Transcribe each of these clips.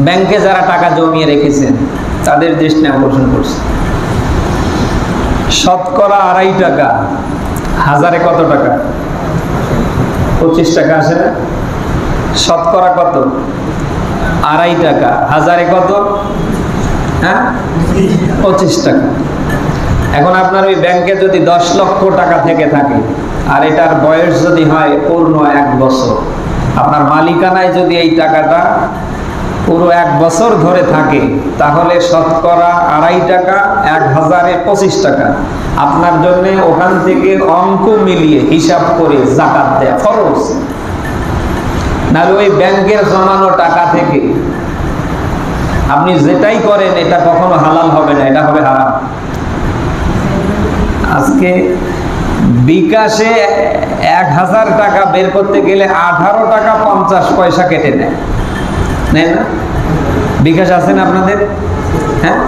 ব্যাংকে যারা টাকা জমিয়ে রেখেছেন তাদের দৃষ্টি আকর্ষণ করছে। শতকরা 2.5 টাকা, হাজারে কত টাকা? 25 টাকা আসে না? শতকরা কত? 2.5 টাকা, হাজারে কত? হ্যাঁ, 25 টাকা। এখন আপনার ওই ব্যাংকে যদি 10 লক্ষ টাকা থেকে থাকে আর এটার বয়স যদি হয় পূর্ণ 1 বছর, আপনার মালিকানায় যদি এই টাকাটা পুরো 1 বছর ধরে থাকে, তাহলে শতকরা 2.5 টাকা 1000-এ 25 টাকা আপনার জন্য ওখান থেকে অঙ্ক মিলিয়ে হিসাব করে যাকাত দেয়া ফরজ। নাহলে ওই ব্যাংকের জমানো টাকা থেকে আপনি যেটাই করেন এটা কখনো হালাল হবে না, এটা হবে হারাম। আজকে বিকাশে 1000 টাকা বের করতে গেলে 18 টাকা 50 পয়সা কেটে নেয়, নেয় না? বিকাশ আছে না আপনাদের? হ্যাঁ,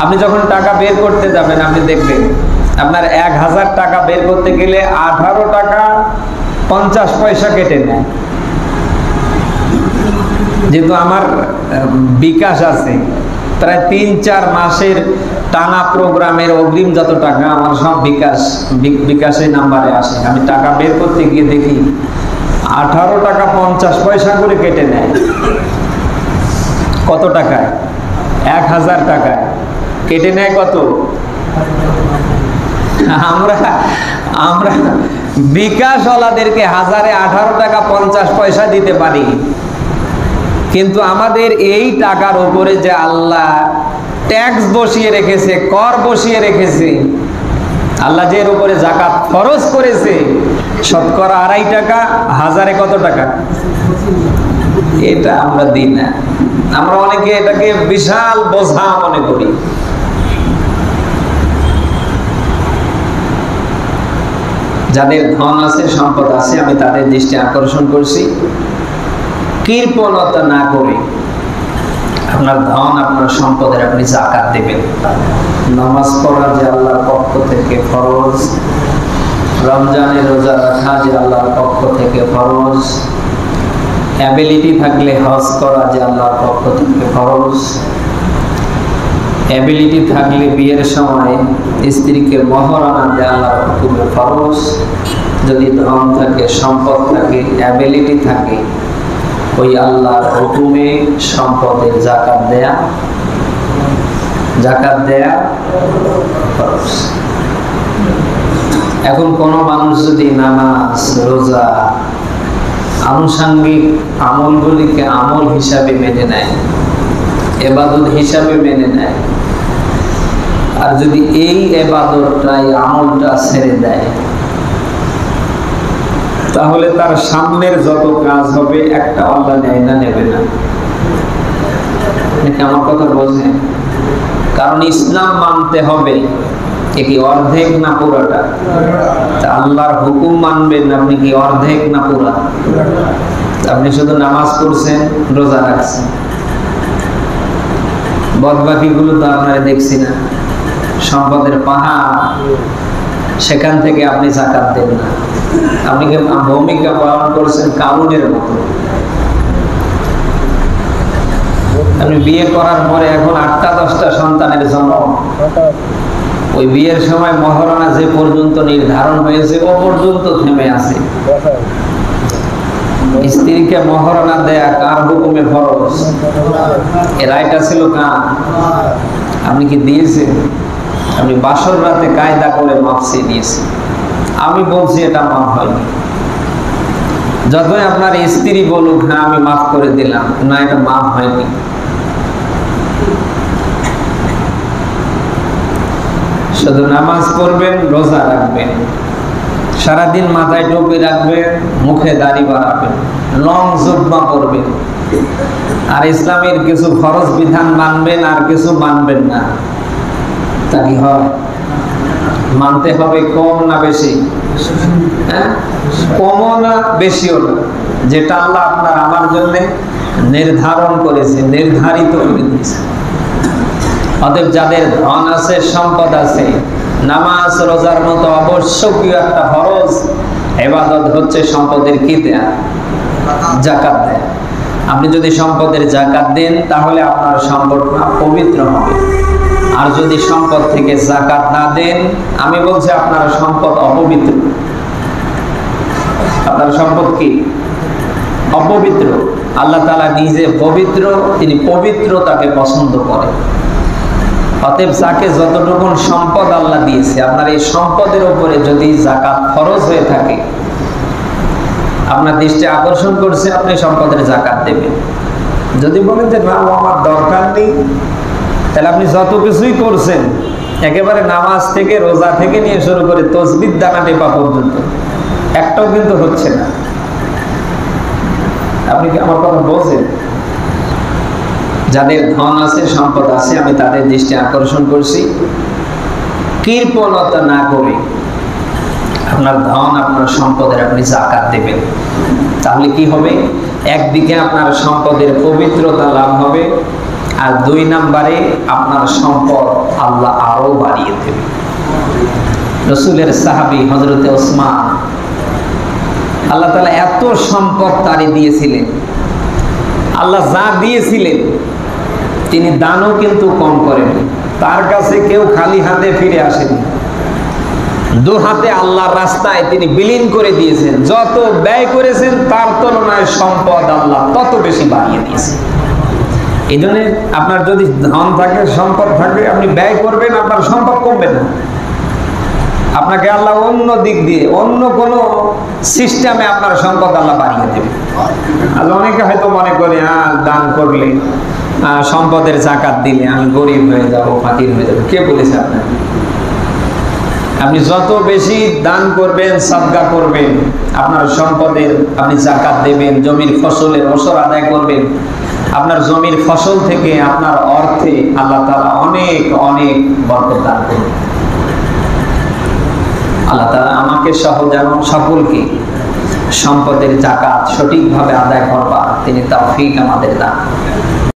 আপনি যখন টাকা বের করতে যাবেন আপনি দেখবেন আপনার 1000 টাকা বের করতে গেলে 18 টাকা 50 পয়সা কেটে নেয়। যেহেতু আমার বিকাশ আছে, প্রায় 3-4 মাসের টানা প্রোগ্রামের অগ্রিম যত টাকা আমার সব বিকাশে নাম্বারে আসে। আমি টাকা বের করতে গিয়ে দেখি 18 টাকা 50 পয়সা করে কেটে নেয়। কত টাকায়? 1000 টাকায় কেটে নেয় কত? আমরা বিকাশওয়ালাদেরকে হাজারে 18 টাকা 50 পয়সা দিতে পারি, কিন্তু আমাদের এই টাকার উপরে যে আল্লাহ ট্যাক্স বসিয়ে রেখেছে, কর বসিয়ে রেখেছে, আল্লাহ যে এর উপরে যাকাত ফরজ করেছে, শতকরা 2.5 টাকা, হাজারে কত টাকা? এটা আমরা দিই না। আমরা অনেকে এটাকে বিশাল বোঝা মনে করি। যাদের ধন আছে, সম্পদ আছে, আমি তাদের দৃষ্টি আকর্ষণ করছি, কৃপণতা না করে আপনার ধন, আপনার সম্পদের আপনি যাকাত দেবেন। নামাজ পড়া যে আল্লাহর পক্ষ থেকে ফরজ, রমজানের রোজা রাখা যে আল্লাহর পক্ষ থেকে ফরজ, অ্যাবিলিটি থাকলে হজ করা যে আল্লাহর পক্ষ থেকে ফরজ, অ্যাবিলিটি থাকলে বিয়ের সময় স্ত্রীকে মোহর আনা যে আল্লাহর হুকুমে ফরজ। যদি ধন থাকে, সম্পদ থাকে, অ্যাবিলিটি থাকে, ওই আল্লাহর হুকুমে সম্পদের যাকাত দেয়া ফরজ। এখন কোন মানুষ যদি নামাজ, রোজা, আনুষঙ্গিক আমলগুলিকে আমল হিসাবে মেনে নেয়, ইবাদত হিসাবে মেনে নেয়, আর যদি এই ইবাদতটাই আমলটা ছেড়ে দেয়, তাহলে তার সামনের যত কাজ হবে একটা আল্লাহ নেয় না, নেবে না। আমার কথা বোঝেন? কারণ ইসলাম মানতে হবে কি অর্ধেক না পুরাটা? আল্লাহর হুকুম মানবেন আপনি কি অর্ধেক না পুরা? আপনি শুধু নামাজ পড়ছেন, রোজা রাখছেন, বাকি গুলো তো আপনারা দেখছি না। সম্পদের পাহাড়, সেখান থেকে আপনি যাকাত দেন না। আপনি ভূমিকা পালন করছেন কারুনের মতো। আপনি বিয়ে করার পরে এখন 8টা-10টা সন্তানের জন্ম, ওই বিয়ের সময় মহারণা যে পর্যন্ত নির্ধারণ হয়েছে ও পর্যন্ত থেমে আছে। স্ত্রীকে মহারণা দেয়া কার হুকুমে ফরজ? এর রায়টা ছিল কার? আপনি কি দিয়েছেন? আপনি বাসর রাতে কায়দা করে মাফ চেয়ে দিয়েছেন। আমি বলছি এটা মাফ হয়নি। যতই আপনার স্ত্রী বলুক না আমি মাফ করে দিলাম, না, এটা মাফ হয়নি। শুধু নামাজ পড়বেন, রোজা রাখবেন, সারাদিন মাথায় টুপি রাখবেন, মুখে দাড়ি বাড়াবেন, লং জুব্বা পরবেন, আর ইসলামের কিছু ফরজ বিধান মানবেন আর কিছু মানবেন না। তা কি হয়? মানতে হবে কম না বেশি? হ্যাঁ, কমও না বেশিও না, যেটা আল্লাহ আপনার আমার জন্য নির্ধারণ করেছে, নির্ধারিত করে দিয়েছে। অতএব যাদের ধন আছে, সম্পদ আছে, নামাজ রোজার মতো আবশ্যকীয় একটা ফরজ ইবাদত হচ্ছে সম্পদের কি দেয়া? যাকাত দেয়া। আপনি যদি সম্পদের যাকাত দেন তাহলে আপনার সম্পদটা পবিত্র হবে, আর যদি সম্পদ থেকে যাকাত না দেন, আমি বলছি আপনার সম্পদ অপবিত্র। আপনার সম্পদ কি? অপবিত্র। আল্লাহ তাআলা নিজে পবিত্র, তিনি পবিত্রতাকে পছন্দ করেন। অতএব যাকে যতটুকু সম্পদ আল্লাহ দিয়েছে, আপনার এই সম্পদের উপরে যদি যাকাত ফরজ হয়ে থাকে, আপনার দৃষ্টি আকর্ষণ করছে, আপনি সম্পদের যাকাত দেবেন। যদি বলেন যে না আমার দরকার নেই, তাহলে আপনি যত কিছুই করছেন, একেবারে নামাজ থেকে রোজা থেকে নিয়ে শুরু করে তসবিহ দানা টেপা পর্যন্ত, একটাও কিন্তু হচ্ছে না। আপনি কি আমার কথা বলছেন? যাদের ধন আছে, সম্পদ আছে, আমি তাদের দৃষ্টি আকর্ষণ করছি, কৃপণতা না করে আপনার ধন, আপনার সম্পদের আপনি যাকাত দেবেন। তাহলে কি হবে? একদিকে আপনার সম্পদের পবিত্রতা লাভ হবে, আর 2 নম্বরে আপনার সম্পদ আল্লাহ আরো বাড়িয়ে দেবে। রাসূলের সাহাবী হযরতে ওসমান, আল্লাহ তাআলা এত সম্পদ তারে দিয়েছিলেন, আল্লাহ যা দিয়েছিলেন তিনি দানও কিন্তু কম করেন। তার কাছে কেউ খালি হাতে ফিরে আসেনি, 2 হাতে আল্লাহর রাস্তায় তিনি বিলীন করে দিয়েছেন। যত ব্যয় করেছেন তার তুলনায় সম্পদ আল্লাহ তত বেশি বাড়িয়ে দিয়েছেন। এই জন্য আপনার যদি ধন থাকে, সম্পদ থাকে, আপনি ব্যয় করবেন, আপনার সম্পদ কমবে না। আপনাকে আল্লাহ অন্য দিক দিয়ে, অন্য কোনো সিস্টেমে আপনার সম্পদ আল্লাহ বাড়িয়ে দেবে। আর অনেকে হয়তো মনে করে দান করলে, সম্পদের যাকাত দিলে আমি গরিব হয়ে যাব, ফাকির হয়ে যাব। কে বলেছে আপনার? আপনি যত বেশি দান করবেন, সাদকা করবেন, আপনার সম্পদের আপনি যাকাত দেবেন, জমির ফসলের ওসর আদায় করবেন, আপনার জমির ফসল থেকে আপনার অর্থে আল্লাহ তাআলা অনেক অনেক বরকত দান করবেন। আল্লাহ তাআলা আমাকে সহ যেমন সকলকে সম্পদের যাকাত সঠিকভাবে আদায় করবার তিনি তৌফিক আমাদের দান।